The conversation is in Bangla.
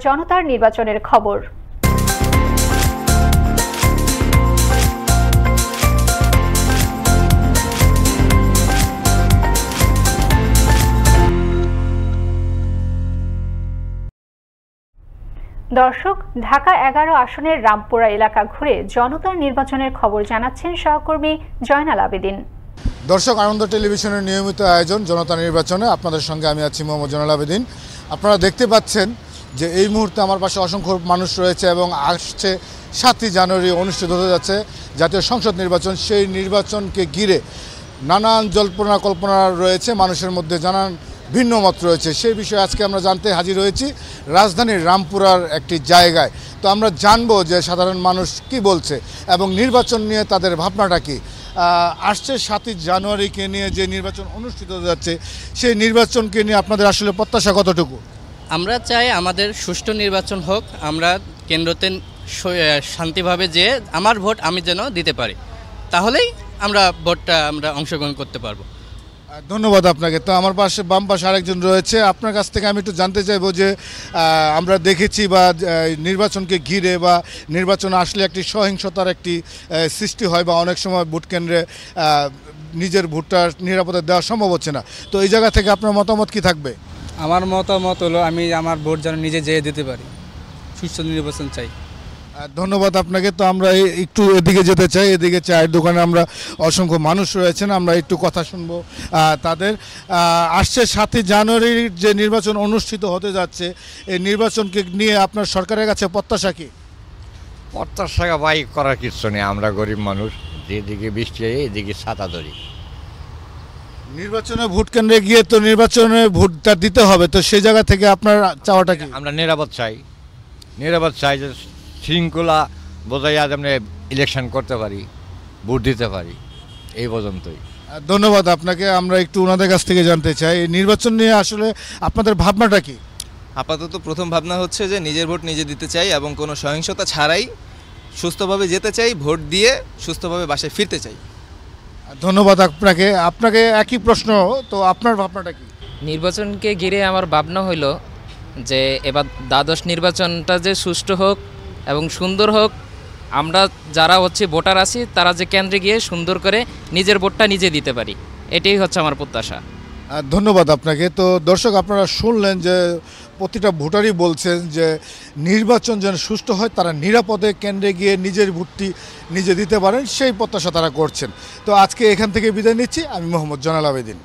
জনতার নির্বাচনের খবর। দর্শক, ঢাকা 11 আসনের রামপুরা এলাকা ঘুরে জনতার নির্বাচনের খবর জানাচ্ছেন সহকর্মী জয়নাল আবেদিন। দর্শক, আনন্দ টেলিভিশনের নিয়মিত আয়োজন জনতা নির্বাচনে আপনাদের সঙ্গে আমি আছি মোহাম্মদ জয়নাল আবেদিন। আপনারা দেখতে পাচ্ছেন যে এই মুহূর্তে আমার পাশে অসংখ্য মানুষ রয়েছে এবং আসছে 7ই জানুয়ারি অনুষ্ঠিত হতে যাচ্ছে জাতীয় সংসদ নির্বাচন। সেই নির্বাচনকে ঘিরে নানান জল্পনা কল্পনা রয়েছে, মানুষের মধ্যে জানান ভিন্ন মত রয়েছে। সেই বিষয়ে আজকে আমরা জানতে হাজির হয়েছি রাজধানীর রামপুরার একটি জায়গায়। তো আমরা জানবো যে সাধারণ মানুষ কি বলছে এবং নির্বাচন নিয়ে তাদের ভাবনাটা কি। আসছে 7ই জানুয়ারিকে নিয়ে যে নির্বাচন অনুষ্ঠিত হতে যাচ্ছে সেই নির্বাচনকে নিয়ে আপনাদের আসলে প্রত্যাশা কতটুকু? আমরা চাই আমাদের সুষ্ঠু নির্বাচন হোক, আমরা কেন্দ্রতে শান্তিভাবে যে আমার ভোট আমি যেন দিতে পারি, তাহলেই ভোটটা আমরা অংশগ্রহণ করতে পারবো। ধন্যবাদ আপনাকে। তো আমার পাশে বাম পাশে আরেকজন রয়েছে, আপনার কাছ থেকে আমি একটু জানতে চাইবো যে আমরা দেখেছি বা নির্বাচনকে ঘিরে বা নির্বাচন আসলে একটি সহিংসতার একটি সৃষ্টি হয় বা অনেক সময় ভোট কেন্দ্রে নিজের ভোটটা নিরাপদে দেওয়া সম্ভব হচ্ছে না। তো এই জায়গা থেকে আপনার মতামত কি থাকবে? আমার মতামত হলো আমি আমার ভোট যেন নিজে যেয়ে দিতে পারি, সুষ্ঠু নির্বাচন চাই। ধন্যবাদ আপনাকে। তো আমরা একটু এদিকে যেতে চাই, এদিকে চায়ের দোকানে আমরা অসংখ্য মানুষ রয়েছেন, আমরা একটু কথা শুনবো তাদের। আসছে 7ই জানুয়ারির যে নির্বাচন অনুষ্ঠিত হতে যাচ্ছে, এই নির্বাচনকে নিয়ে আপনার সরকারের কাছে প্রত্যাশা কি? প্রত্যাশা বাই করার কিছু নেই, আমরা গরিব মানুষ, যেদিকে বৃষ্টি হয় এদিকে ছাতা ধরি। নির্বাচনে ভোট কেন্দ্রে গিয়ে তো নির্বাচনে ভোটটা দিতে হবে, তো সেই জায়গা থেকে আপনার চাওয়াটা কি? আমরা নিরাপদ চাই যে শৃঙ্খলা বজায় আমরা ইলেকশন করতে পারি, ভোট দিতে পারি, এই পর্যন্তই। ধন্যবাদ আপনাকে। আমরা একটু ওনাদের কাছ থেকে জানতে চাই নির্বাচন নিয়ে আসলে আপনাদের ভাবনাটা কি? আপাতত প্রথম ভাবনা হচ্ছে যে নিজের ভোট নিজে দিতে চাই এবং কোনো সহিংসতা ছাড়াই সুস্থভাবে যেতে চাই, ভোট দিয়ে সুস্থভাবে বাসায় ফিরতে চাই। ধন্যবাদ আপনাকে একই প্রশ্ন, তো আপনার ভাবনাটা কি? নির্বাচনকে ঘিরে আমার ভাবনা হইল যে এবার দ্বাদশ নির্বাচনটা যে সুষ্ঠু হোক এবং সুন্দর হোক, আমরা যারা ভোটার আছি তারা যে কেন্দ্রে গিয়ে সুন্দর করে নিজের ভোটটা নিজে দিতে পারি, এটাই হচ্ছে আমার প্রত্যাশা। ধন্যবাদ আপনাকে। তো দর্শক, আপনারা শুনলেন যে প্রতিটা ভোটারই বলছেন যে নির্বাচন যেন সুষ্ঠু হয়, তারা নিরাপদে কেন্দ্রে গিয়ে নিজের ভোটটি নিজে দিতে পারেন, সেই প্রত্যাশা তারা করছেন। তো আজকে এখান থেকে বিদায় নিচ্ছি, আমি মোহাম্মদ জয়নাল আবেদিন।